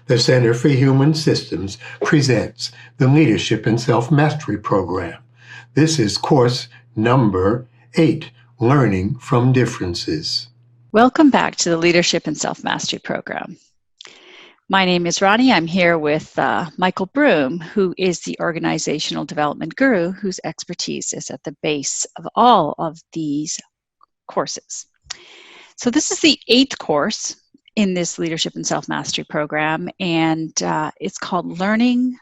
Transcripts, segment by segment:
The Center for Human Systems presents the Leadership and Self-Mastery Program. This is course number 8, Learning from Differences. Welcome back to the Leadership and Self-Mastery Program. My name is Ronnie. I'm here with Michael Broom, who is the organizational development guru whose expertise is at the base of all of these courses. So this is the 8th course in this Leadership and Self-Mastery Program, and it's called Learning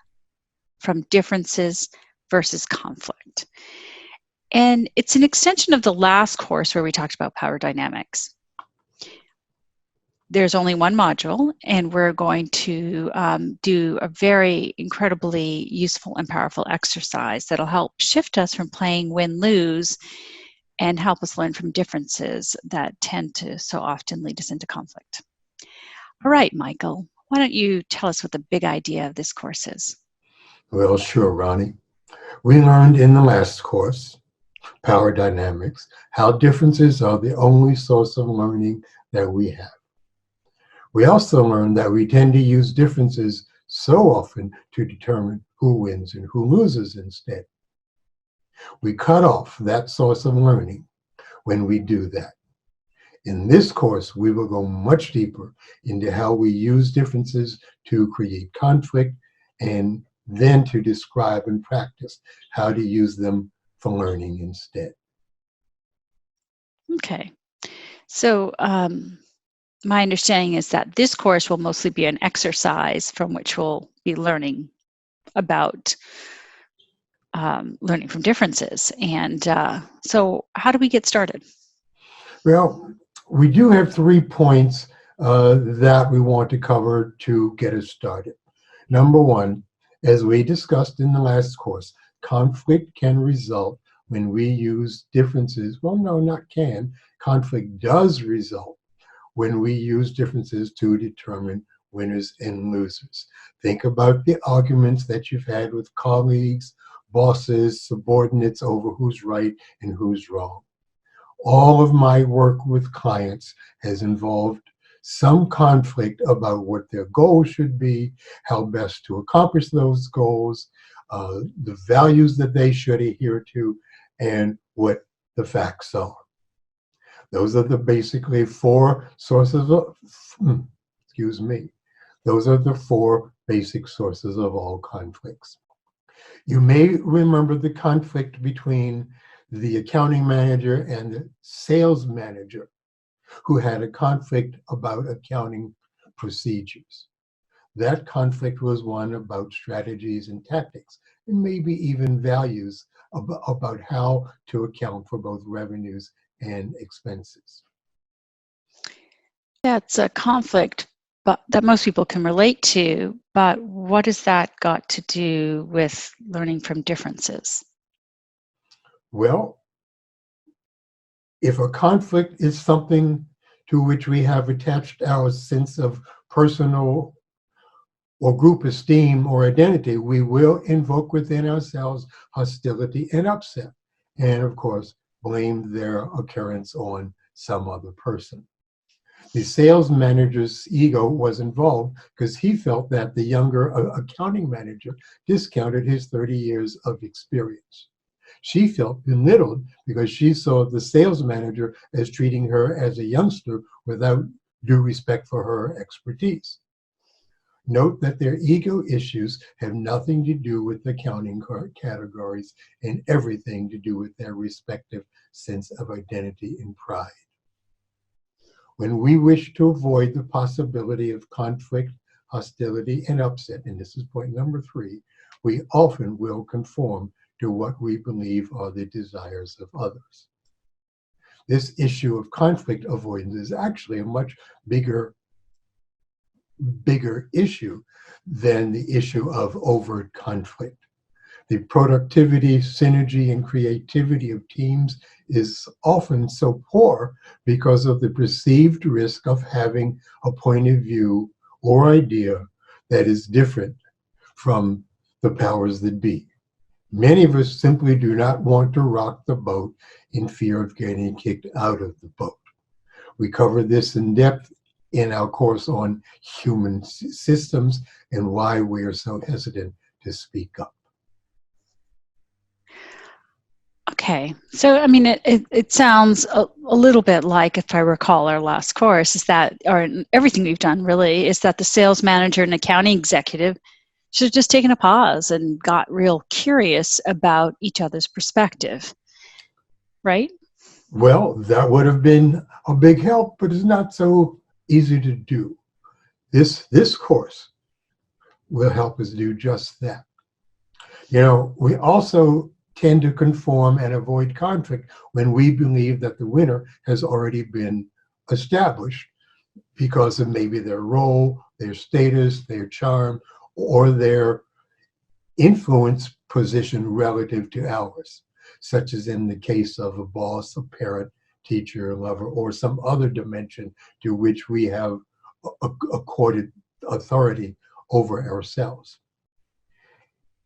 from Differences versus Conflict. And it's an extension of the last course where we talked about power dynamics. There's only one module, and we're going to do a very incredibly useful and powerful exercise that'll help shift us from playing win-lose and help us learn from differences that tend to so often lead us into conflict. All right, Michael, why don't you tell us what the big idea of this course is? Well, sure, Ronnie. We learned in the last course, Power Dynamics, how differences are the only source of learning that we have. We also learned that we tend to use differences so often to determine who wins and who loses instead. We cut off that source of learning when we do that. In this course, we will go much deeper into how we use differences to create conflict and then to describe and practice how to use them for learning instead. Okay. So my understanding is that this course will mostly be an exercise from which we'll be learning about learning from differences. And so how do we get started? Well, we do have 3 points that we want to cover to get us started. Number 1, as we discussed in the last course, conflict can result when we use differences. Well, no, not can. Conflict does result when we use differences to determine winners and losers. Think about the arguments that you've had with colleagues, bosses, subordinates over who's right and who's wrong. All of my work with clients has involved some conflict about what their goals should be, how best to accomplish those goals, the values that they should adhere to, and what the facts are. Those are the basically 4 sources of, those are the 4 basic sources of all conflicts. You may remember the conflict between the accounting manager and the sales manager who had a conflict about accounting procedures. That conflict was one about strategies and tactics, and maybe even values about how to account for both revenues and expenses. That's a conflict that most people can relate to, but what has that got to do with learning from differences? Well, if a conflict is something to which we have attached our sense of personal or group esteem or identity, we will invoke within ourselves hostility and upset, and of course, blame their occurrence on some other person. The sales manager's ego was involved because he felt that the younger accounting manager discounted his 30 years of experience. She felt belittled because she saw the sales manager as treating her as a youngster without due respect for her expertise. Note that their ego issues have nothing to do with accounting categories and everything to do with their respective sense of identity and pride. When we wish to avoid the possibility of conflict, hostility, and upset, and this is point number 3, we often will conform to what we believe are the desires of others. This issue of conflict avoidance is actually a much bigger issue than the issue of overt conflict. The productivity, synergy, and creativity of teams is often so poor because of the perceived risk of having a point of view or idea that is different from the powers that be. Many of us simply do not want to rock the boat in fear of getting kicked out of the boat. We covered this in depth in our course on human systems and why we are so hesitant to speak up. Okay, so I mean, it sounds a little bit like, if I recall our last course, is that, or everything we've done really, is that the sales manager and accounting executive should have just taken a pause and got real curious about each other's perspective, right? Well, that would have been a big help, but it's not so easy to do. This course will help us do just that. You know, we also tend to conform and avoid conflict when we believe that the winner has already been established because of maybe their role, their status, their charm, or their influence position relative to ours, such as in the case of a boss, a parent, teacher, lover, or some other dimension to which we have accorded authority over ourselves.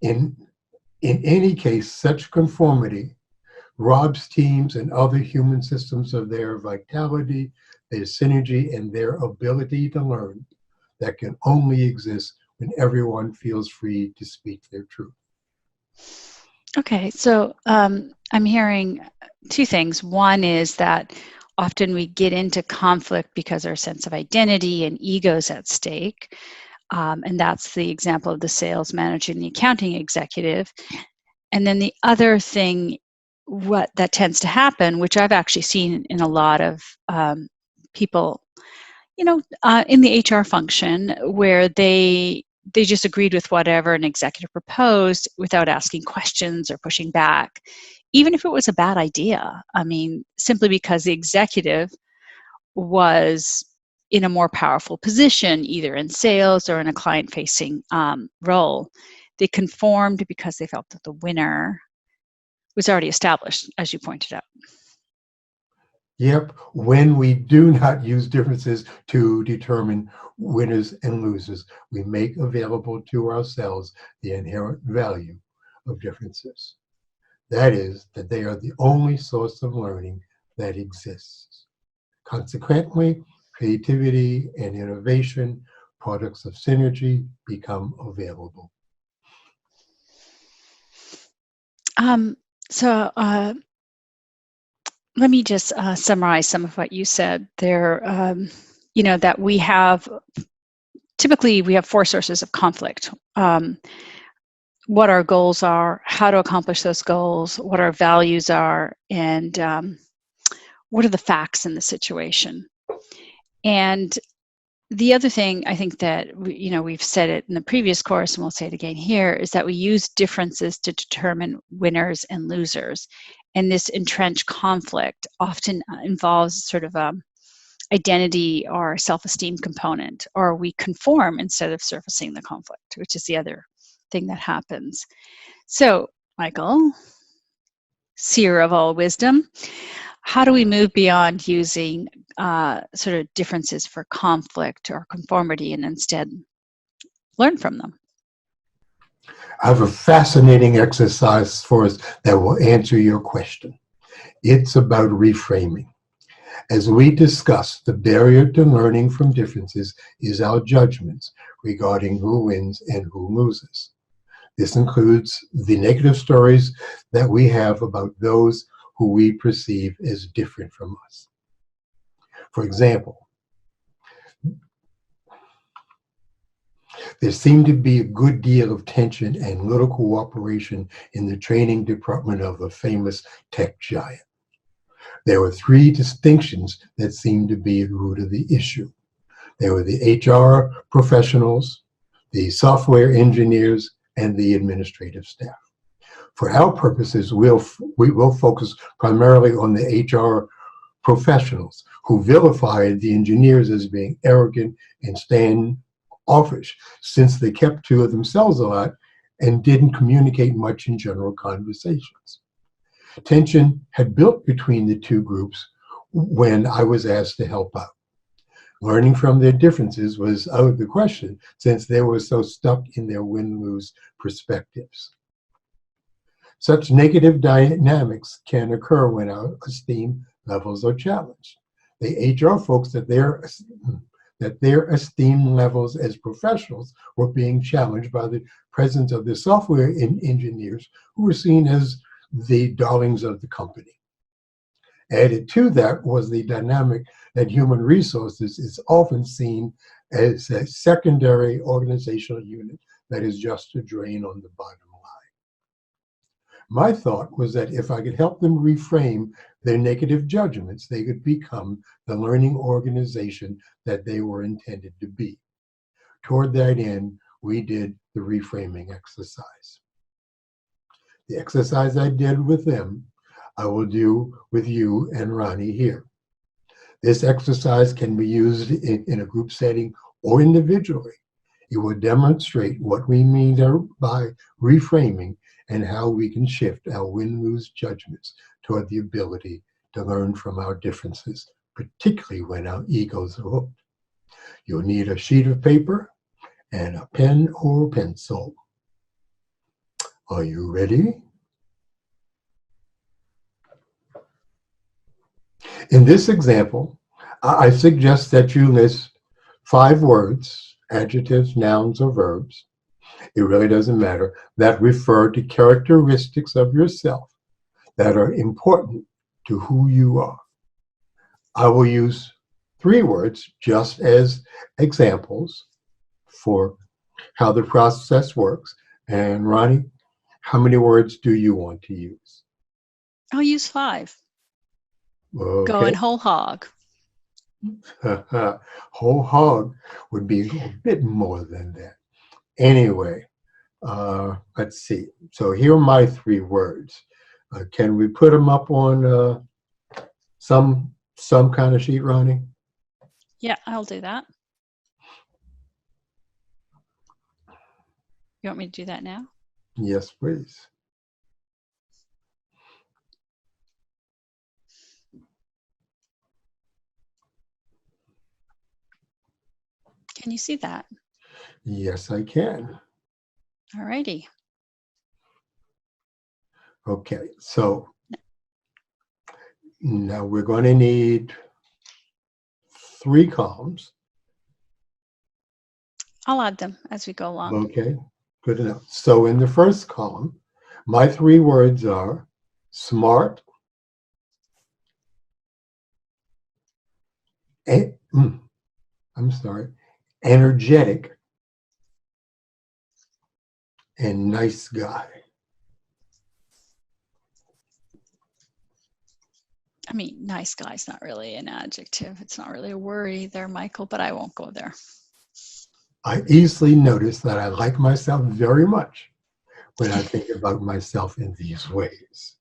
In any case, such conformity robs teams and other human systems of their vitality, their synergy, and their ability to learn that can only exist when everyone feels free to speak their truth. Okay, so I'm hearing two things. One is that often we get into conflict because our sense of identity and ego is at stake. And that's the example of the sales manager and the accounting executive. And then the other thing, what that tends to happen, which I've actually seen in a lot of people, in the HR function, where they just agreed with whatever an executive proposed without asking questions or pushing back, even if it was a bad idea. I mean, simply because the executive was in a more powerful position, either in sales or in a client-facing role. They conformed because they felt that the winner was already established, as you pointed out. Yep, when we do not use differences to determine winners and losers, we make available to ourselves the inherent value of differences. That is, that they are the only source of learning that exists. Consequently, creativity and innovation, products of synergy, become available. So let me just summarize some of what you said there. That typically we have four sources of conflict. What our goals are, how to accomplish those goals, what our values are, and what are the facts in the situation. And the other thing, I think that we've said it in the previous course, and we'll say it again here, is that we use differences to determine winners and losers. And this entrenched conflict often involves sort of identity or self-esteem component, or we conform instead of surfacing the conflict, which is the other thing that happens. So, Michael, seer of all wisdom, how do we move beyond using sort of differences for conflict or conformity and instead learn from them? I have a fascinating exercise for us that will answer your question. It's about reframing. As we discussed, the barrier to learning from differences is our judgments regarding who wins and who loses. This includes the negative stories that we have about those who we perceive as different from us. For example, there seemed to be a good deal of tension and little cooperation in the training department of a famous tech giant. There were three distinctions that seemed to be at the root of the issue. There were the HR professionals, the software engineers, and the administrative staff. For our purposes, we will focus primarily on the HR professionals who vilified the engineers as being arrogant and standoffish, since they kept to themselves a lot and didn't communicate much in general conversations. Tension had built between the two groups when I was asked to help out. Learning from their differences was out of the question, since they were so stuck in their win-lose perspectives. Such negative dynamics can occur when our esteem levels are challenged. The HR folks that that their esteem levels as professionals were being challenged by the presence of the software engineers who were seen as the darlings of the company. Added to that was the dynamic that human resources is often seen as a secondary organizational unit that is just a drain on the bottom line. My thought was that if I could help them reframe their negative judgments, they could become the learning organization that they were intended to be. Toward that end, we did the reframing exercise. The exercise I did with them, I will do with you and Ronnie here. This exercise can be used in a group setting or individually. It will demonstrate what we mean by reframing and how we can shift our win-lose judgments toward the ability to learn from our differences, particularly when our egos are hooked. You'll need a sheet of paper and a pen or pencil. Are you ready? In this example, I suggest that you list 5 words, adjectives, nouns, or verbs, it really doesn't matter, that refer to characteristics of yourself that are important to who you are. I will use 3 words just as examples for how the process works. And Ronnie, how many words do you want to use? I'll use 5. Okay. Going whole hog. Whole hog would be a bit more than that. Anyway, let's see. So here are my 3 words. Can we put them up on some kind of sheet, Ronnie? Yeah, I'll do that. You want me to do that now? Yes, please. Can you see that? Yes, I can. All righty. Okay, so now we're going to need 3 columns. I'll add them as we go along. Okay, good enough. So in the first column, my 3 words are smart, energetic, and nice guy. I mean, nice guy's not really an adjective. It's not really a word either, Michael, but I won't go there. I easily notice that I like myself very much when I think about myself in these ways.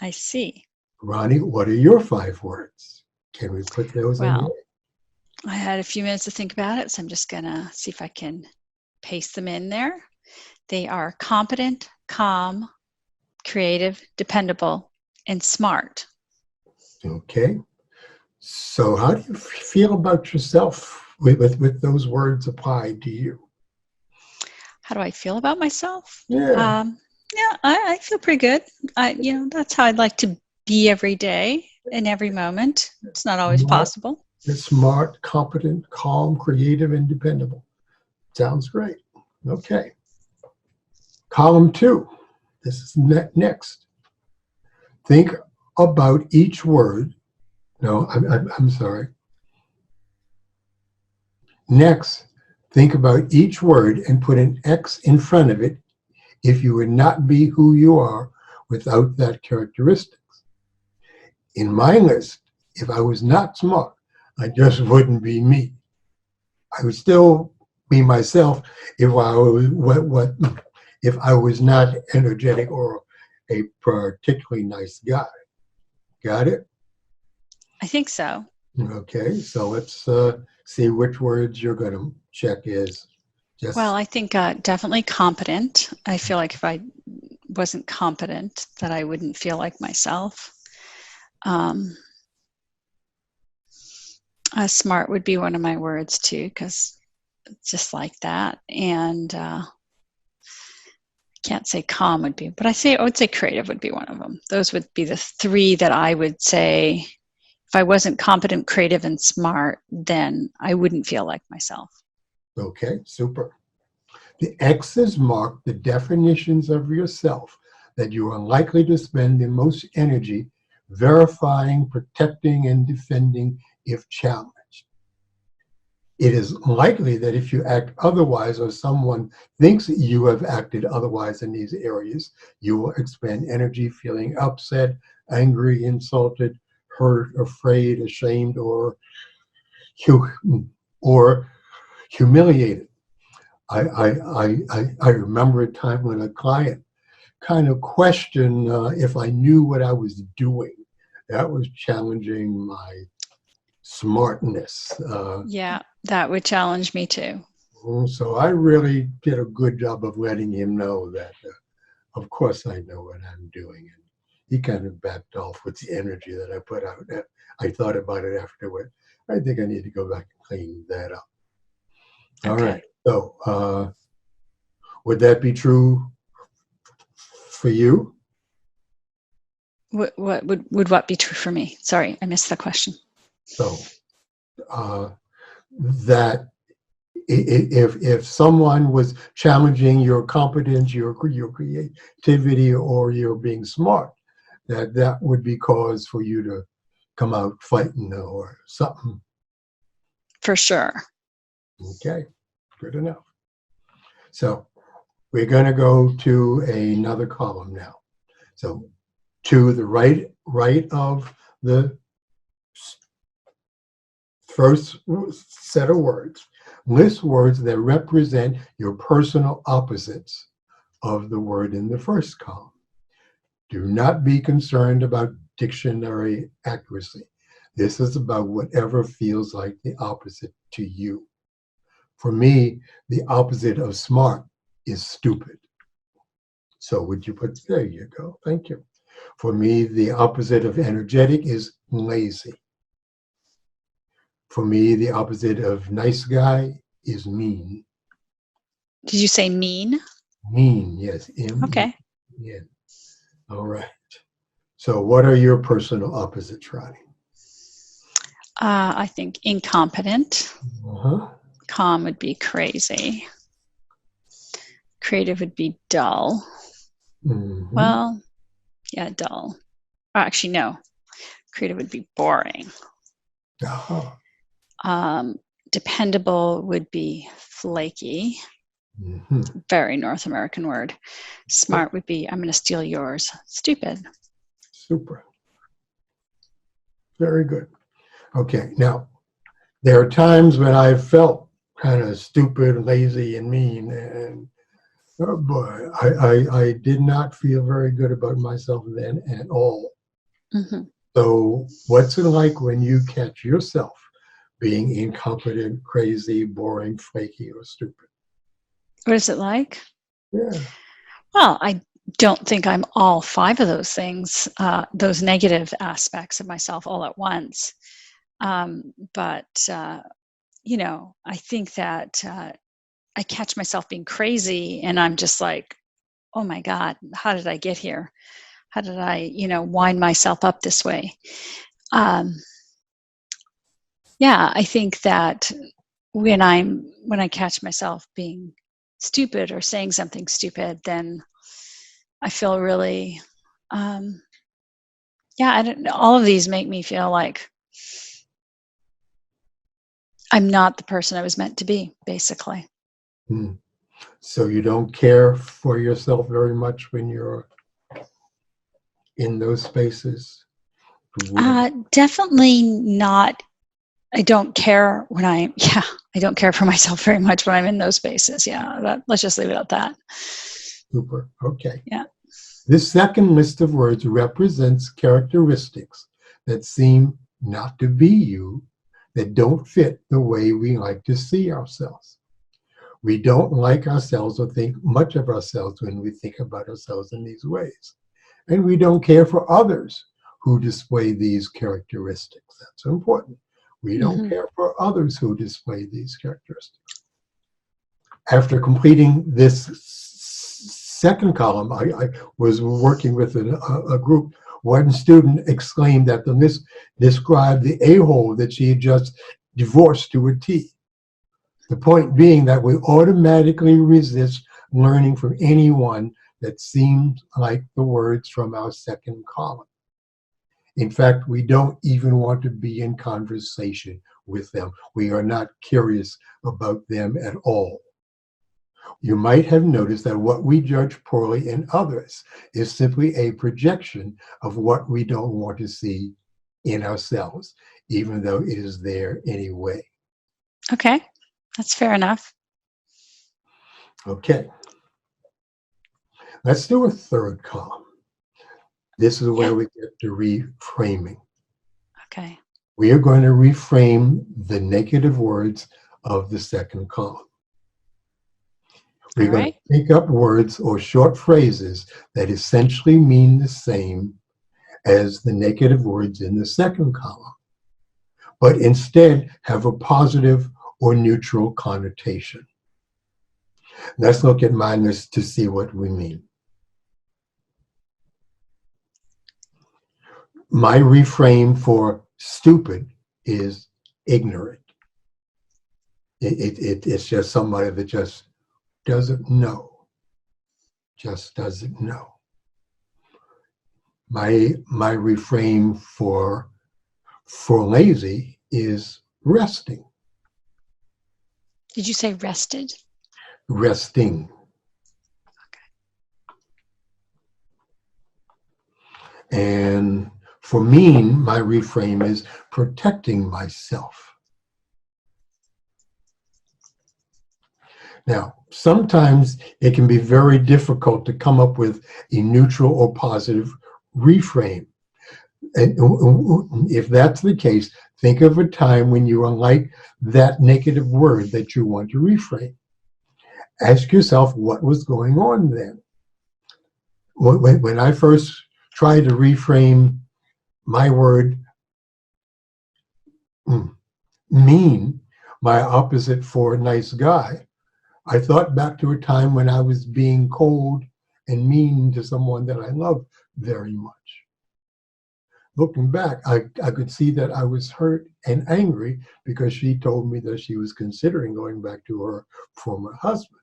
I see. Ronnie, what are your 5 words? Can we put those in here? I had a few minutes to think about it, so I'm just going to see if I can paste them in there. They are competent, calm, creative, dependable, and smart. Okay. So how do you feel about yourself with those words applied to you? How do I feel about myself? Yeah. I feel pretty good. That's how I'd like to be every day and every moment. It's not always possible. You're smart, competent, calm, creative, and dependable. Sounds great. Okay. Column 2. This is next. Think about each word. No, I'm sorry. Next, think about each word and put an X in front of it if you would not be who you are without that characteristics. In my list, if I was not smart, I just wouldn't be me. I would still be myself if I was not energetic or a particularly nice guy. Got it? I think so. Okay, so let's see which words you're going to check is. Well, I think definitely competent. I feel like if I wasn't competent, that I wouldn't feel like myself. Smart would be one of my words too, because just like that. And can't say calm would be, but I would say creative would be one of them. Those would be the 3 that I would say If I wasn't competent, creative, and smart, then I wouldn't feel like myself. Okay, super. The X's mark the definitions of yourself that you are likely to spend the most energy verifying, protecting, and defending if challenged. It is likely that if you act otherwise or someone thinks that you have acted otherwise in these areas, you will expend energy feeling upset, angry, insulted, hurt, afraid, ashamed, or humiliated. I remember a time when a client kind of questioned if I knew what I was doing. That was challenging my smartness. Yeah, that would challenge me too. So I really did a good job of letting him know that, of course, I know what I'm doing. And he kind of backed off with the energy that I put out. I thought about it afterward. I think I need to go back and clean that up. All Okay. right. So would that be true for you? What would be true for me? Sorry, I missed the question. So that if someone was challenging your competence, your creativity, or your being smart, that would be cause for you to come out fighting or something. For sure. Okay, good enough. So we're going to go to another column now. So to the right of the first set of words, list words that represent your personal opposites of the word in the first column. Do not be concerned about dictionary accuracy. This is about whatever feels like the opposite to you. For me, the opposite of smart is stupid. So would you put, there you go, thank you. For me, the opposite of energetic is lazy. For me, the opposite of nice guy is mean. Did you say mean? Mean, yes. Okay. Yeah. All right. So what are your personal opposites, Ronnie? I think incompetent. Uh-huh. Calm would be crazy. Creative would be dull. Mm-hmm. Well, yeah, dull. Or actually, no. Creative would be boring. Uh-huh. Dependable would be flaky. Mm-hmm. Very North American word. Smart would be, I'm going to steal yours. Stupid. Super. Very good. Okay, now, there are times when I've felt kind of stupid, lazy, and mean, and oh boy, I did not feel very good about myself then at all. Mm-hmm. So what's it like when you catch yourself being incompetent, crazy, boring, flaky, or stupid? What is it like? Yeah. Well, I don't think I'm all five of those things, those negative aspects of myself all at once. But I think that I catch myself being crazy and I'm just like, oh my God, how did I get here? How did I, wind myself up this way? I think that when I catch myself being stupid or saying something stupid, then I feel really, I don't know. All of these make me feel like I'm not the person I was meant to be, basically. So you don't care for yourself very much when you're in those spaces? Definitely not. I don't care when I don't care for myself very much when I'm in those spaces. Yeah, let's just leave it at that. Super. Okay. Yeah. This second list of words represents characteristics that seem not to be you, that don't fit the way we like to see ourselves. We don't like ourselves or think much of ourselves when we think about ourselves in these ways. And we don't care for others who display these characteristics. That's important. We don't care for others who display these characteristics. After completing this second column, I was working with a group One student exclaimed that the list described the a-hole that she had just divorced to a T. The point being that we automatically resist learning from anyone that seems like the words from our second column. In fact, we don't even want to be in conversation with them. We are not curious about them at all. You might have noticed that what we judge poorly in others is simply a projection of what we don't want to see in ourselves, even though it is there anyway. Okay, that's fair enough. Okay. Let's do a third column. This is where we get to reframing. Okay. We are going to reframe the negative words of the second column. We're going to pick up words or short phrases that essentially mean the same as the negative words in the second column, but instead have a positive or neutral connotation. Let's look at mine to see what we mean. My reframe for stupid is ignorant. It's just somebody that just doesn't know. Just doesn't know. My reframe for lazy is resting. Did you say rested? Resting. Okay. And for mean, my reframe is protecting myself. Now, sometimes it can be very difficult to come up with a neutral or positive reframe. And if that's the case, think of a time when you are like that negative word that you want to reframe. Ask yourself what was going on then. When I first tried to reframe my word mean, my opposite for nice guy, I thought back to a time when I was being cold and mean to someone that I love very much. Looking back, I could see that I was hurt and angry because she told me that she was considering going back to her former husband.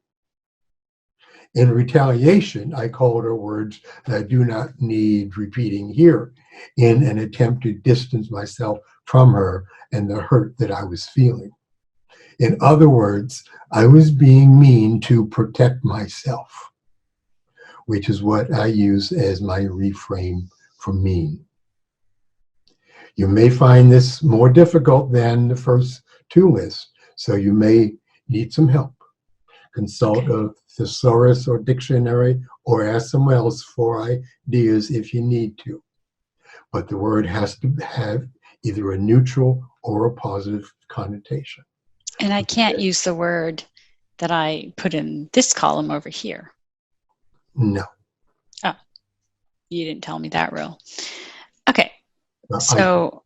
In retaliation, I called her words that I do not need repeating here in an attempt to distance myself from her and the hurt that I was feeling. In other words, I was being mean to protect myself, which is what I use as my reframe for mean. You may find this more difficult than the first two lists, so you may need some help. Consult a thesaurus or dictionary, or ask someone else for ideas if you need to. But the word has to have either a neutral or a positive connotation. And I can't use the word that I put in this column over here. No. Oh, you didn't tell me that rule. Okay. So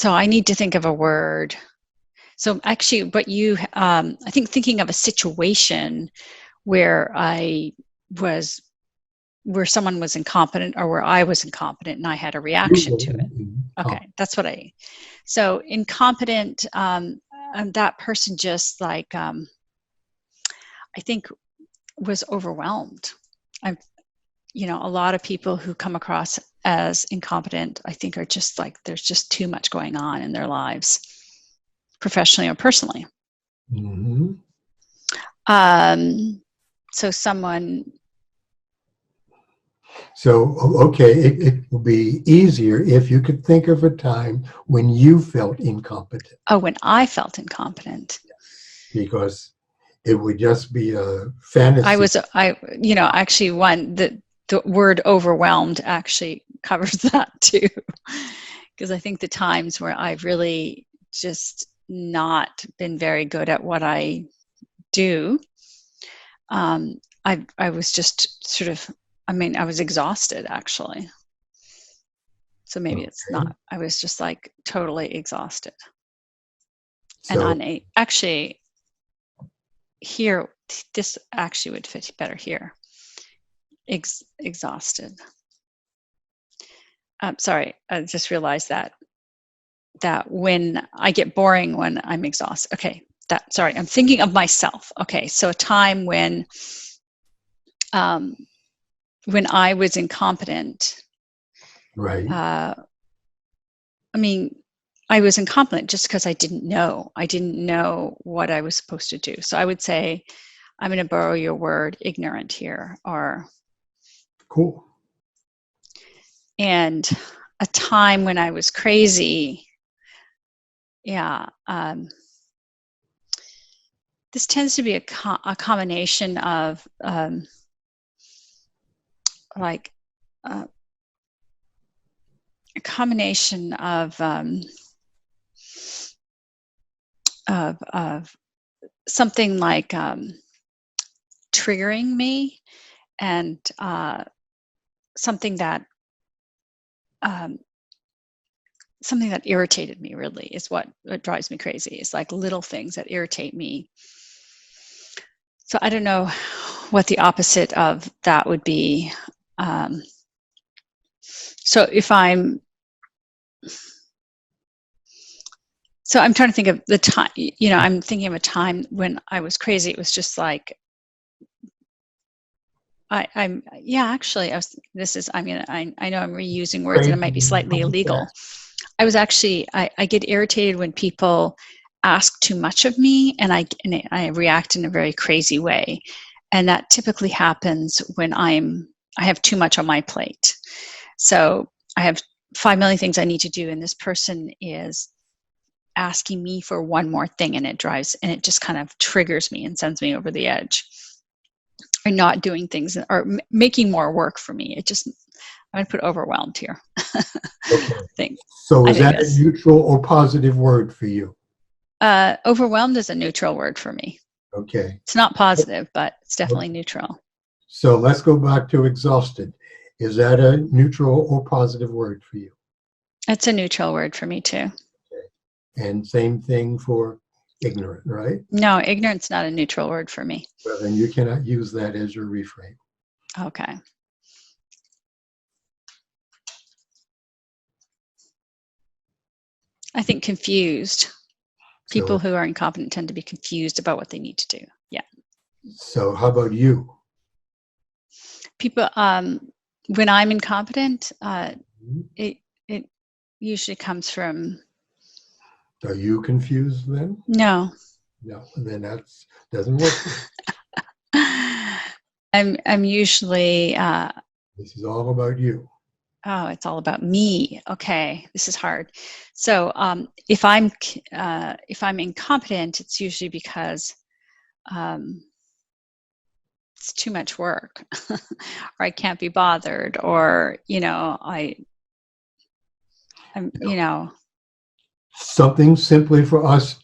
I need to think of a word. So actually, but you, I think thinking of a situation where where someone was incompetent or where I was incompetent and I had a reaction to it. Okay, that's what so incompetent, that person just like, I think was overwhelmed. A lot of people who come across as incompetent, I think are just like, there's just too much going on in their lives, professionally or personally. Mm-hmm. So someone. So, okay, it will be easier if you could think of a time when you felt incompetent. Oh, when I felt incompetent. Because it would just be a fantasy. Actually the word overwhelmed actually covers that too. Because I think the times where I've really just not been very good at what I do, I was just sort of, I was exhausted actually. So maybe it's not, I was just like totally exhausted. So, and actually here, this actually would fit better here. Exhausted. sorry, I just realized that when I get boring when I'm exhausted. Okay, sorry, I'm thinking of myself. Okay, so a time when I was incompetent. Right. I mean, I was incompetent just because I didn't know. I didn't know what I was supposed to do. So I would say, I'm going to borrow your word, ignorant here, or Cool. and a time when I was crazy. Yeah. This tends to be a combination of like a combination of something like triggering me, and something that irritated me, really, is what drives me crazy. It's like little things that irritate me. So I don't know what the opposite of that would be. So I'm trying to think of the time, I'm thinking of a time when I was crazy. It was just like, I know I'm reusing words and it might be slightly illegal. I was actually, I get irritated when people ask too much of me, and I react in a very crazy way. And that typically happens when I have too much on my plate. So I have 5 million things I need to do, and this person is asking me for one more thing, and it just kind of triggers me and sends me over the edge. Or not doing things, or making more work for me. I'm going to put overwhelmed here. Okay. So is that a neutral or positive word for you? Overwhelmed is a neutral word for me. Okay. It's not positive, but it's definitely neutral. So let's go back to exhausted. Is that a neutral or positive word for you? It's a neutral word for me too. Okay. And same thing for ignorant, right? No, ignorant's not a neutral word for me. Well, then you cannot use that as your reframe. Okay. I think confused. People who are incompetent tend to be confused about what they need to do. Yeah. So how about you? People, when I'm incompetent, it usually comes from. Are you confused then? No. No, then doesn't work. I'm usually. This is all about you. Oh, it's all about me. Okay, this is hard. So if I'm incompetent, it's usually because it's too much work, or I can't be bothered, or I'm. Something simply for us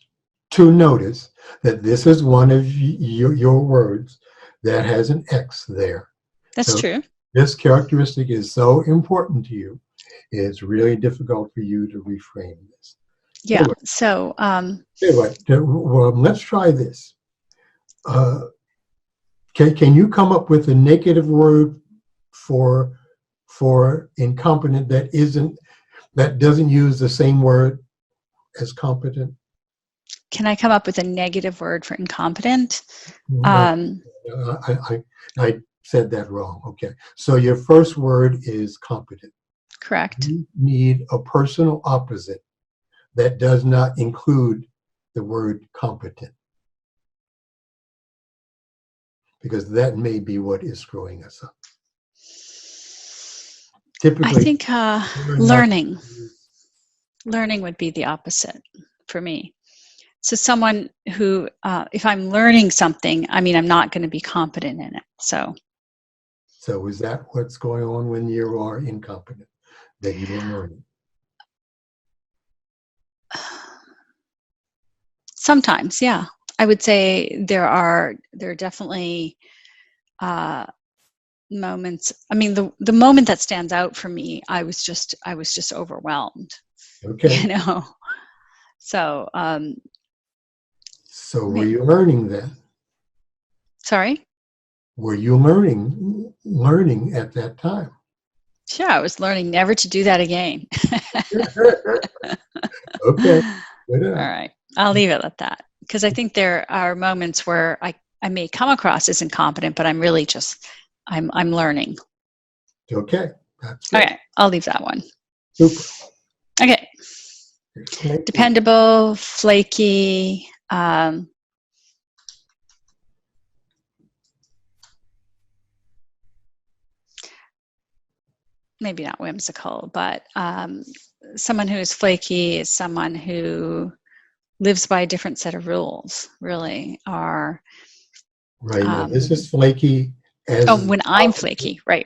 to notice that this is one of your words that has an X there. That's true. This characteristic is so important to you, it's really difficult for you to reframe this. Yeah. Anyway, so. Well, let's try this. Can you come up with a negative word for incompetent that doesn't use the same word as competent? Can I come up with a negative word for incompetent? I said that wrong. Okay. So your first word is competent. Correct. You need a personal opposite that does not include the word competent, because that may be what is screwing us up. Typically, I think learning would be the opposite for me. So someone who, if I'm learning something, I'm not going to be competent in it. So is that what's going on when you are incompetent, that you are learning? Sometimes, yeah. I would say there are definitely moments. The moment that stands out for me, I was just overwhelmed. Okay. So. So were you learning then? Sorry? Were you learning at that time? Sure, I was learning never to do that again. Okay, good All enough. right, I'll leave it at that because I think there are moments where I may come across as incompetent, but I'm really just I'm learning. Okay, that's good. Okay, I'll leave that one. Super. Okay, Flaky. dependable, flaky. Maybe not whimsical, but someone who is flaky is someone who lives by a different set of rules, really, are. Right now, this is flaky as When I'm flaky, right.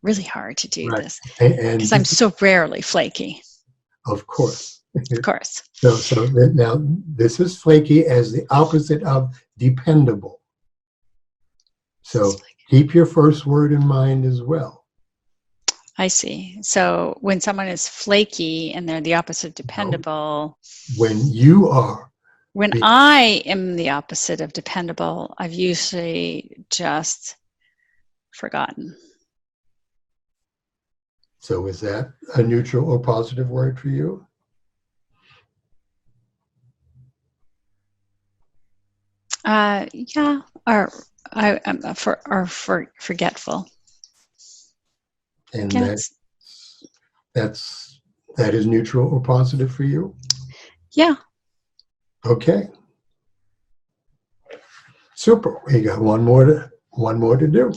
Really hard to do right, this and because I'm so rarely flaky, of course. of course. So now this is flaky as the opposite of dependable. So keep your first word in mind as well. I see. So when someone is flaky and they're the opposite of dependable, When you are, when I am the opposite of dependable, I've usually just forgotten. so is that a neutral or positive word for you? Yeah, or I'm forgetful. And Yeah, that is neutral or positive for you? yeah. Okay. Super. We got one more to do.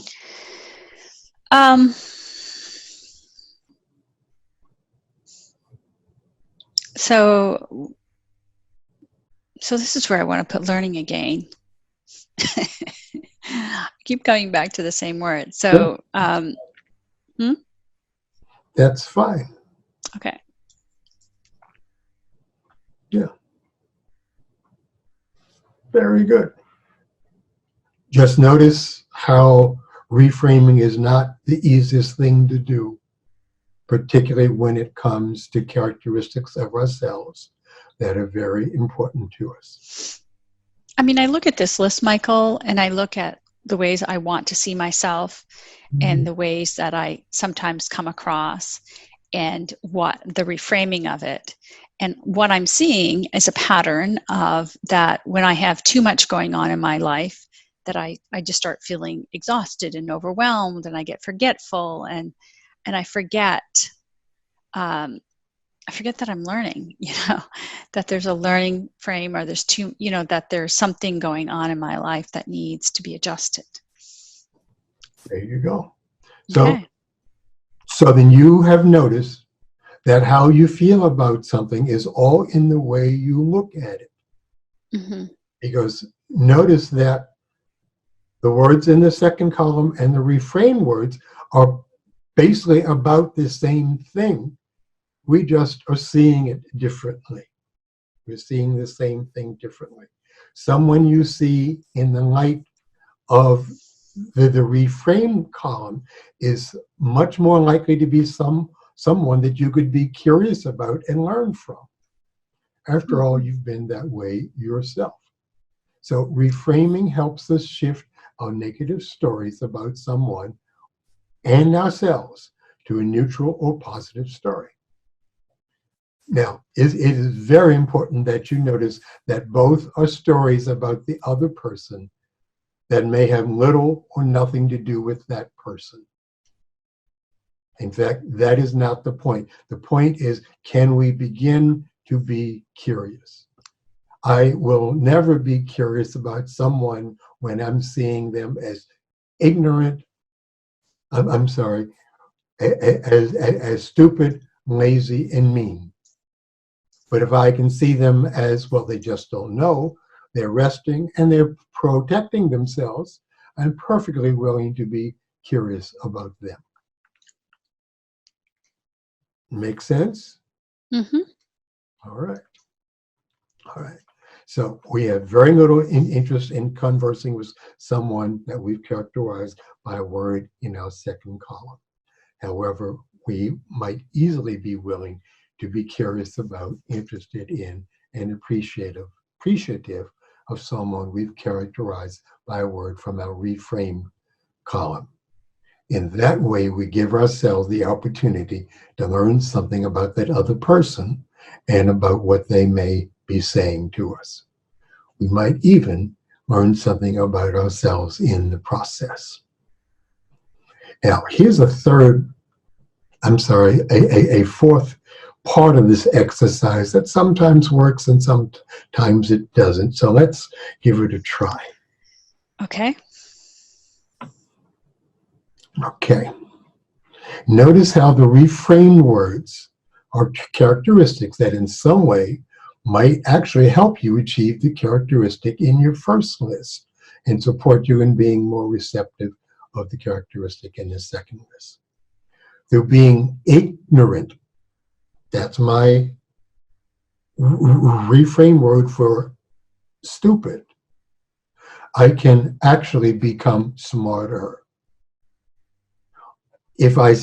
So this is where I want to put learning again. I keep coming back to the same word. So, That's fine. okay. Yeah. Very good. Just notice how reframing is not the easiest thing to do, particularly when it comes to characteristics of ourselves that are very important to us. I mean, I look at this list, Michael, and I look at the ways I want to see myself and the ways that I sometimes come across and what the reframing of it. And what I'm seeing is a pattern of that when I have too much going on in my life, that I just start feeling exhausted and overwhelmed, and I get forgetful, and I forget that I'm learning, that there's a learning frame, or there's that there's something going on in my life that needs to be adjusted. There you go. Okay. So then you have noticed that how you feel about something is all in the way you look at it. Mm-hmm. Because notice that the words in the second column and the refrain words are basically about the same thing. We just are seeing it differently. We're seeing the same thing differently. Someone you see in the light of the reframe column is much more likely to be someone that you could be curious about and learn from. After all, you've been that way yourself. So reframing helps us shift our negative stories about someone and ourselves to a neutral or positive story. Now, it is very important that you notice that both are stories about the other person that may have little or nothing to do with that person. In fact, that is not the point. The point is, can we begin to be curious? I will never be curious about someone when I'm seeing them as ignorant, I'm sorry, as stupid, lazy, and mean. But if I can see them as, well, they just don't know, they're resting and they're protecting themselves, I'm perfectly willing to be curious about them. Make sense? Mm-hmm. All right. So we have very little interest in conversing with someone that we've characterized by a word in our second column. However, we might easily be willing to be curious about, interested in, and appreciative of someone we've characterized by a word from our reframe column. In that way, we give ourselves the opportunity to learn something about that other person and about what they may be saying to us. We might even learn something about ourselves in the process. Now, here's a fourth part of this exercise that sometimes works and sometimes it doesn't. So let's give it a try. Okay. Okay. Notice how the reframed words are characteristics that in some way might actually help you achieve the characteristic in your first list and support you in being more receptive of the characteristic in the second list. They're being ignorant. That's my reframe word for stupid. I can actually become smarter. If I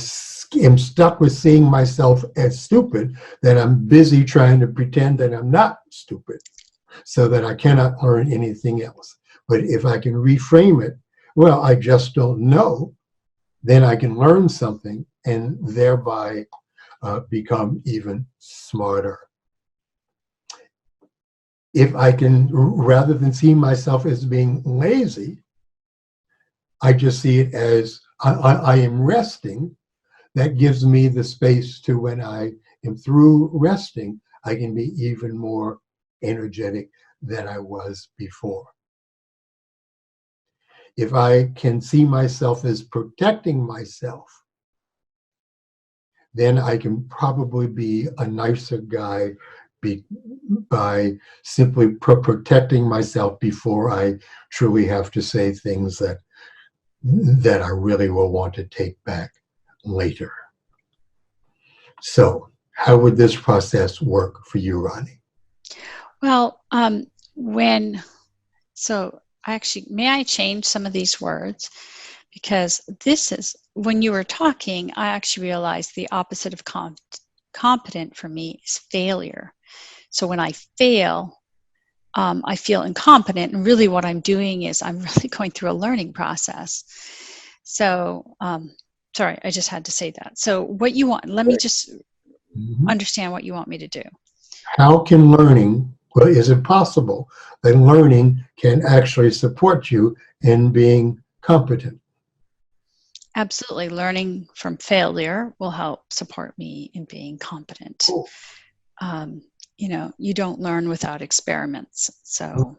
am stuck with seeing myself as stupid, then I'm busy trying to pretend that I'm not stupid so that I cannot learn anything else. But if I can reframe it, well, I just don't know, then I can learn something and thereby become even smarter. If I can, rather than see myself as being lazy, I just see it as I am resting. That gives me the space to, when I am through resting, I can be even more energetic than I was before. If I can see myself as protecting myself, then I can probably be a nicer guy by simply protecting myself before I truly have to say things that I really will want to take back later. So, how would this process work for you, Ronnie? Well, may I change some of these words? Because this is, when you were talking, I actually realized the opposite of competent for me is failure. So when I fail, I feel incompetent, and really what I'm doing is I'm really going through a learning process. So, sorry, I just had to say that. So what you want, let me just understand what you want me to do. How can learning, well, is it possible that learning can actually support you in being competent? Absolutely. Learning from failure will help support me in being competent. Cool. You don't learn without experiments. So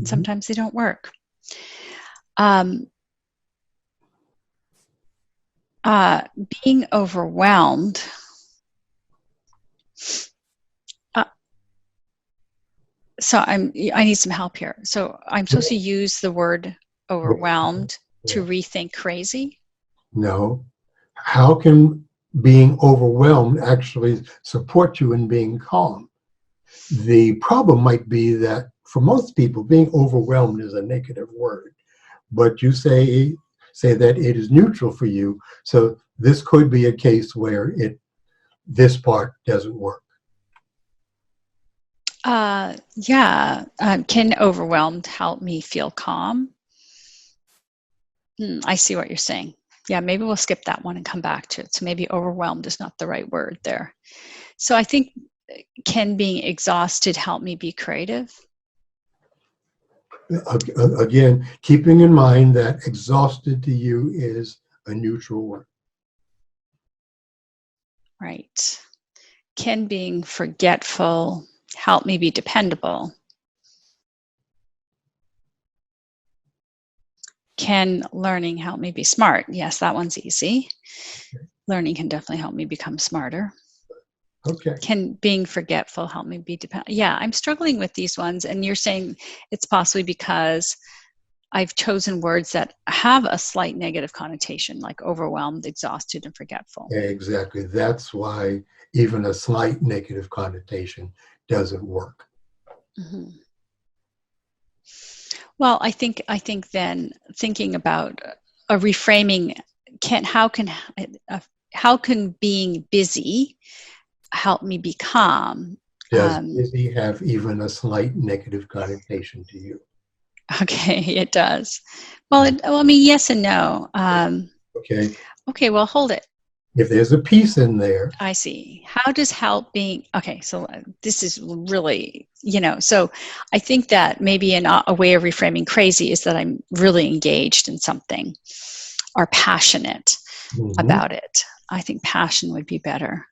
sometimes they don't work. Being overwhelmed. So I need some help here. So I'm supposed to use the word overwhelmed to rethink crazy? No. How can being overwhelmed actually support you in being calm? The problem might be that for most people, being overwhelmed is a negative word, but you say that it is neutral for you. So this could be a case where this part doesn't work. Can overwhelmed help me feel calm? I see what you're saying. Yeah, maybe we'll skip that one and come back to it. So maybe overwhelmed is not the right word there. So I think, can being exhausted help me be creative? Again, keeping in mind that exhausted to you is a neutral word. Right. Can being forgetful help me be dependable? Can learning help me be smart? Yes, that one's easy. Okay. Learning can definitely help me become smarter. Okay. Can being forgetful help me be dependent? Yeah, I'm struggling with these ones, and you're saying it's possibly because I've chosen words that have a slight negative connotation, like overwhelmed, exhausted, and forgetful. Exactly. That's why even a slight negative connotation doesn't work. Mm-hmm. Well, I think then thinking about a reframing, how can being busy help me be calm? Does busy have even a slight negative connotation to you? Okay, it does. Well, yes and no. Okay. Okay, well, hold it. If there's a piece in there, I see. How does help being, okay, so this is really, so I think that maybe a way of reframing crazy is that I'm really engaged in something or passionate mhm, about it. I think passion would be better.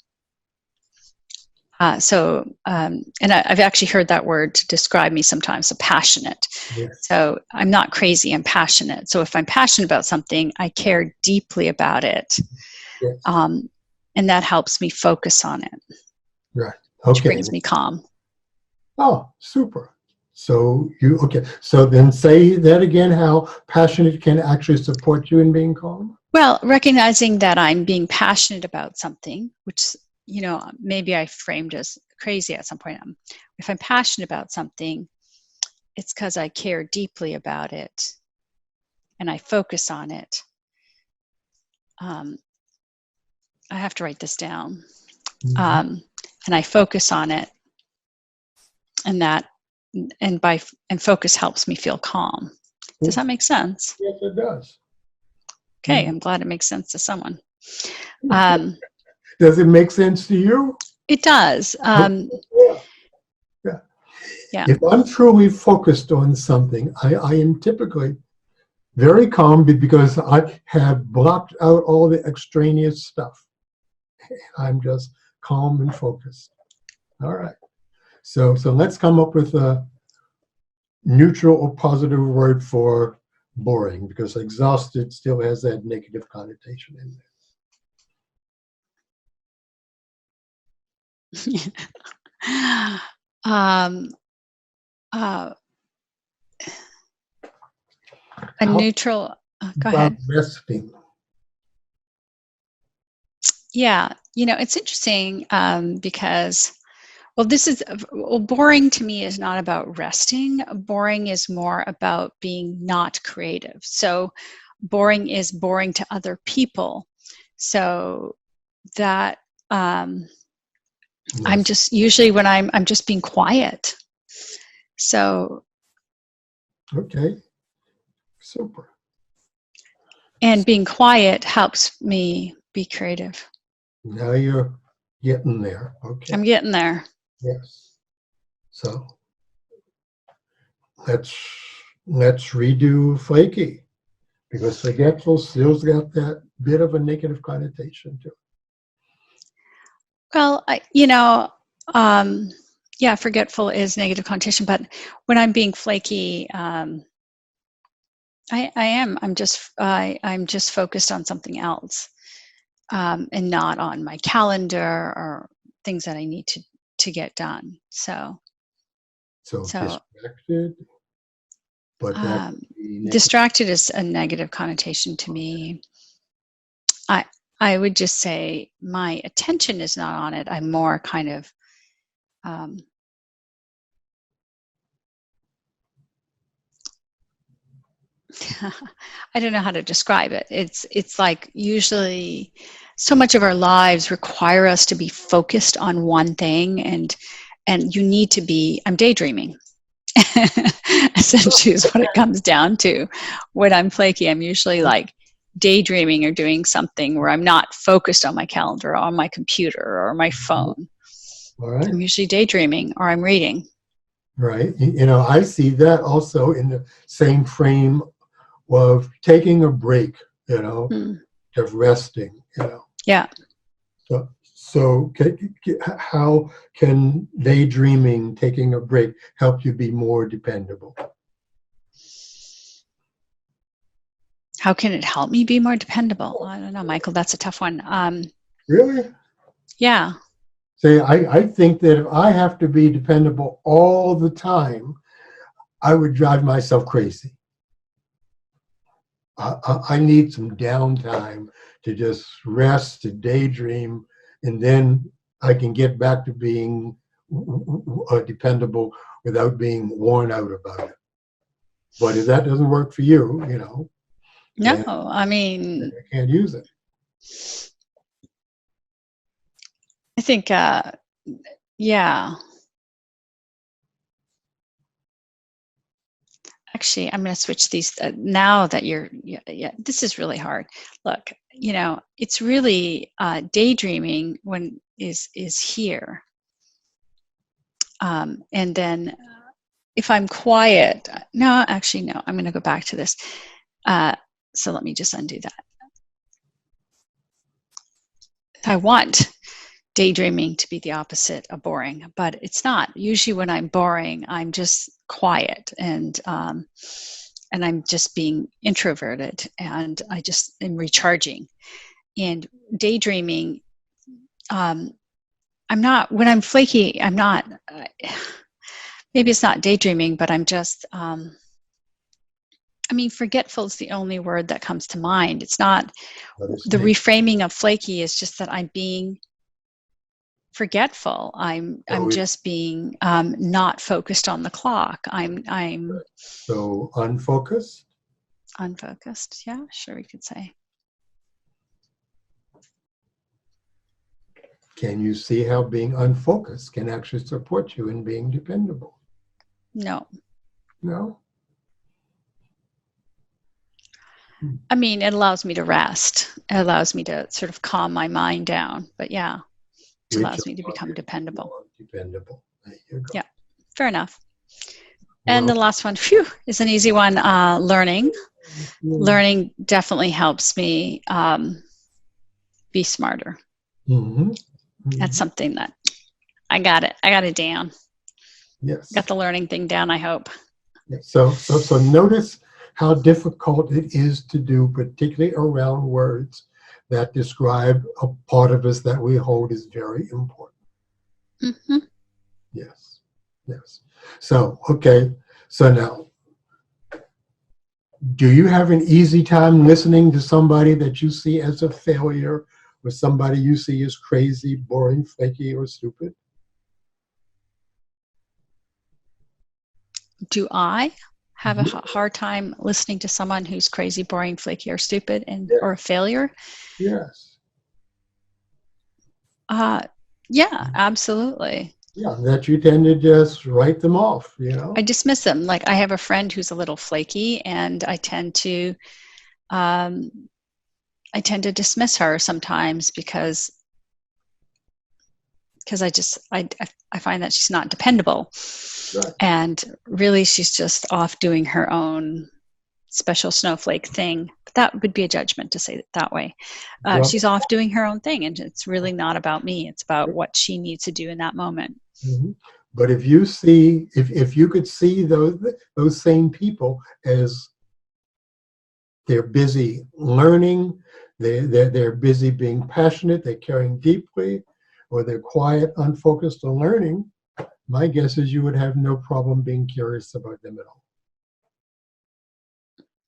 And I've actually heard that word to describe me sometimes, so passionate. yes, So I'm not crazy, I'm passionate. So if I'm passionate about something, I care deeply about it. yes, Um, and that helps me focus on it, right. which Okay. brings me calm. Oh, super. Okay. So then say that again, how passionate can actually support you in being calm? Well, recognizing that I'm being passionate about something, which, maybe I framed as crazy at some point. If I'm passionate about something, it's because I care deeply about it and I focus on it. I have to write this down. Mhm. And I focus on it, and focus helps me feel calm. Does that make sense? Yes, it does. Okay, Mhm. I'm glad it makes sense to someone. Um, Does it make sense to you? it does. Okay. Yeah. Yeah. Yeah. If I'm truly focused on something, I am typically very calm because I have blocked out all the extraneous stuff. I'm just calm and focused. All right. So let's come up with a neutral or positive word for boring because exhausted still has that negative connotation in um, uh, there. a How neutral. Go about ahead. resting? Yeah, it's interesting because, boring to me is not about resting. Boring is more about being not creative. So, boring is boring to other people. So that I'm Yes. just usually when I'm just being quiet. So, Okay. Super. and being quiet helps me be creative. Now you're getting there. Okay. I'm getting there. Yes. So let's let's redo flaky because forgetful still's got that bit of a negative connotation to it. Well, yeah, forgetful is negative connotation, but when I'm being flaky, I am. I'm just focused on something else, and not on my calendar or things that I need to get done. So So distracted, but that um, would be negative. distracted is a negative connotation to me. I I would just say my attention is not on it. I'm more kind of um, I don't know how to describe it. It's like usually so much of our lives require us to be focused on one thing, and you need to be. I'm daydreaming. Essentially is what it comes down to. When I'm flaky, I'm usually like daydreaming or doing something where I'm not focused on my calendar or on my computer or my phone. All right. I'm usually daydreaming or I'm reading. Right. I see that also in the same frame of taking a break, Mm, of resting. yeah. So how can daydreaming, taking a break, help you be more dependable? How can it help me be more dependable? I don't know, Michael. That's a tough one. Really? Yeah. Say, I think that if I have to be dependable all the time, I would drive myself crazy. I need some downtime to just rest, to daydream, and then I can get back to being dependable without being worn out about it. But if that doesn't work for you, No, then I mean, I can't use it. I think, yeah. Actually, I'm going to switch these now that you're, yeah, this is really hard. Look, it's really daydreaming when is here. And then if I'm quiet, no, actually, no, I'm going to go back to this. So let me just undo that. I want daydreaming to be the opposite of boring, but it's not. Usually when I'm boring, I'm just quiet and I'm just being introverted, and I just am recharging. And daydreaming, I'm not, when I'm flaky, I'm not, maybe it's not daydreaming, but I'm just, forgetful is the only word that comes to mind. It's not, the reframing of flaky is just that I'm being forgetful. I'm just being not focused on the clock. I'm so unfocused. Unfocused. Yeah, sure, we could say. Can you see how being unfocused can actually support you in being dependable? No. No? It allows me to rest. It allows me to sort of calm my mind down. But yeah, it allows me to become dependable. Dependable. There you go. Yeah, fair enough. And the last one, is an easy one. Learning. Learning definitely helps me be smarter. Mm-hmm. Mm-hmm. That's something that I got it down. Yes. Got the learning thing down, I hope. Yes. So notice how difficult it is to do, particularly around words that describe a part of us that we hold is very important. Mm-hmm. Yes. Yes. So, okay. So now, do you have an easy time listening to somebody that you see as a failure, or somebody you see as crazy, boring, flaky, or stupid? Do I have a hard time listening to someone who's crazy, boring, flaky, or stupid, or a failure? Yes. Yeah, absolutely. Yeah, that you tend to just write them off, I dismiss them. Like, I have a friend who's a little flaky, and I tend to dismiss her sometimes because I find that she's not dependable. Right. And really she's just off doing her own special snowflake thing. But that would be a judgment to say it that way. She's off doing her own thing, and it's really not about me. It's about what she needs to do in that moment. Mm-hmm. But if you see, if you could see those same people as they're busy learning, they're busy being passionate, they're caring deeply, or they're quiet, unfocused on learning, my guess is you would have no problem being curious about them at all.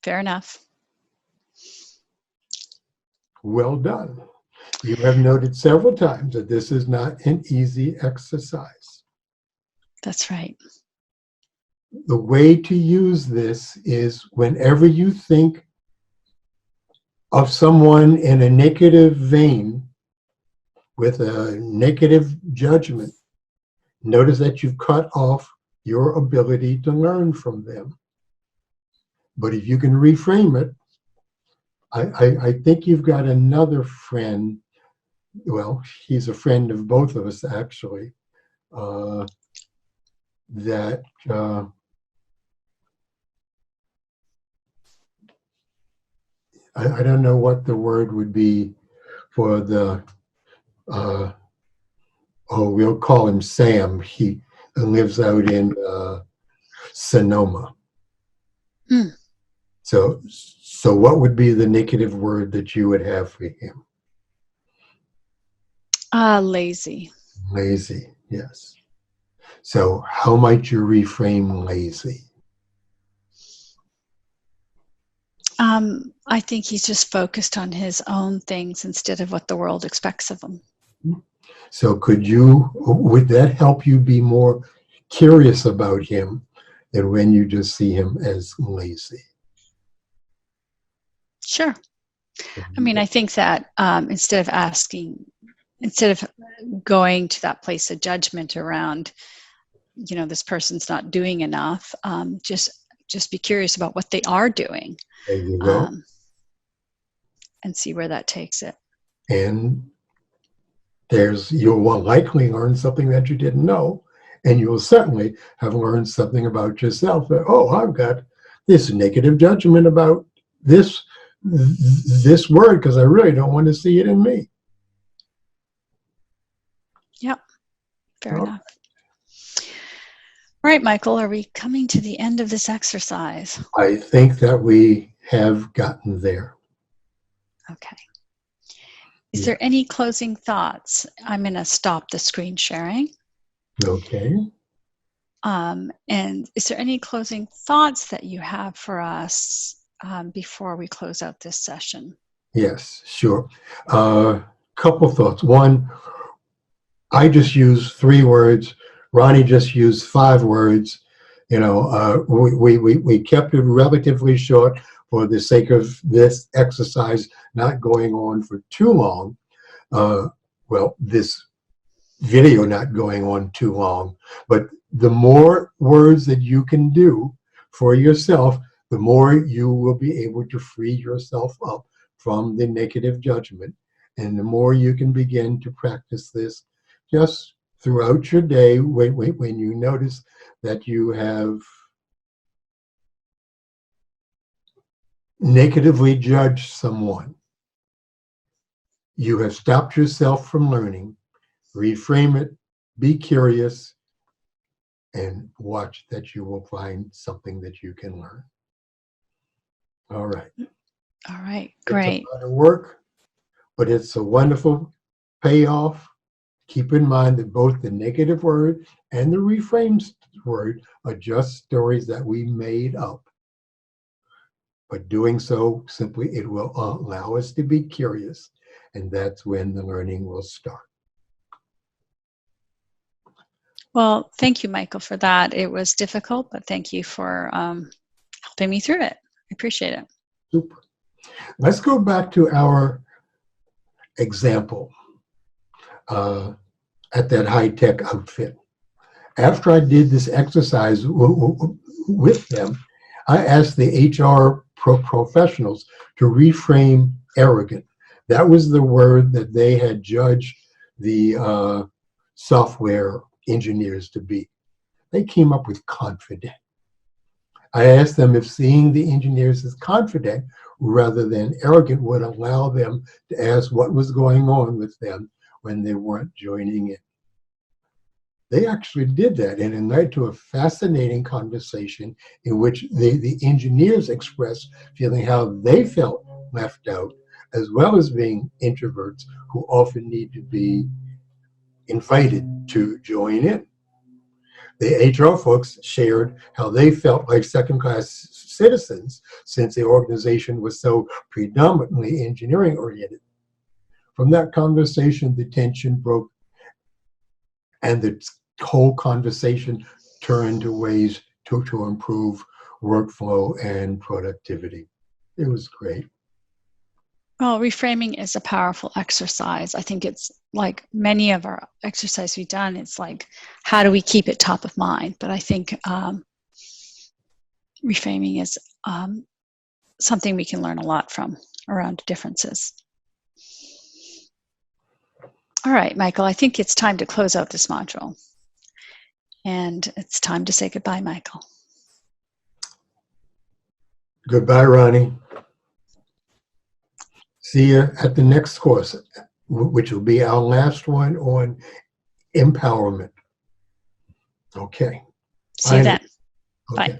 Fair enough. Well done. You have noted several times that this is not an easy exercise. That's right. The way to use this is whenever you think of someone in a negative vein with a negative judgment, notice that you've cut off your ability to learn from them. But if you can reframe it, I think you've got another friend. Well, he's a friend of both of us, actually, that I don't know what the word would be for the, we'll call him Sam. He lives out in Sonoma. Mm. So what would be the negative word that you would have for him? Lazy. Lazy, yes. So how might you reframe lazy? I think he's just focused on his own things instead of what the world expects of him. So would that help you be more curious about him than when you just see him as lazy? Sure. I mean, I think that instead of going to that place of judgment around, this person's not doing enough, just just be curious about what they are doing, There you go. and see where that takes it. And you'll likely learn something that you didn't know, and you'll certainly have learned something about yourself. That, oh, I've got this negative judgment about this word because I really don't want to see it in me. Yep, fair Oh. enough. All right, Michael, are we coming to the end of this exercise? I think that we have gotten there. Okay. Is there any closing thoughts? I'm going to stop the screen sharing. Okay. And is there any closing thoughts that you have for us before we close out this session? Yes, sure. Couple thoughts. One, I just used 3 words. Ronnie just used 5 words. You know, we kept it relatively short for the sake of this exercise not going on for too long. Well, this video not going on too long. But the more words that you can do for yourself, the more you will be able to free yourself up from the negative judgment. And the more you can begin to practice this just throughout your day, when you notice that you have negatively judged someone, you have stopped yourself from learning. Reframe it, be curious, and watch that you will find something that you can learn. All right. All right, great. It's a lot of work, but it's a wonderful payoff. Keep in mind that both the negative word and the reframed word are just stories that we made up. But doing so, simply, it will allow us to be curious, and that's when the learning will start. Well, thank you, Michael, for that. It was difficult, but thank you for helping me through it. I appreciate it. Super. Let's go back to our example at that high-tech outfit. After I did this exercise with them, I asked the HR professionals to reframe arrogant. That was the word that they had judged the software engineers to be. They came up with confident. I asked them if seeing the engineers as confident rather than arrogant would allow them to ask what was going on with them when they weren't joining in. They actually did that, and it led to a fascinating conversation in which the engineers expressed feeling how they felt left out, as well as being introverts who often need to be invited to join in. The HR folks shared how they felt like second-class citizens since the organization was so predominantly engineering-oriented. From that conversation, the tension broke, and the whole conversation turned to ways to improve workflow and productivity. It was great. Well, reframing is a powerful exercise. I think it's like many of our exercises we've done, it's like, how do we keep it top of mind? But I think reframing is something we can learn a lot from around differences. All right, Michael, I think it's time to close out this module. And it's time to say goodbye, Michael. Goodbye, Ronnie. See you at the next course, which will be our last one on empowerment. Okay. See you then. Okay. Bye.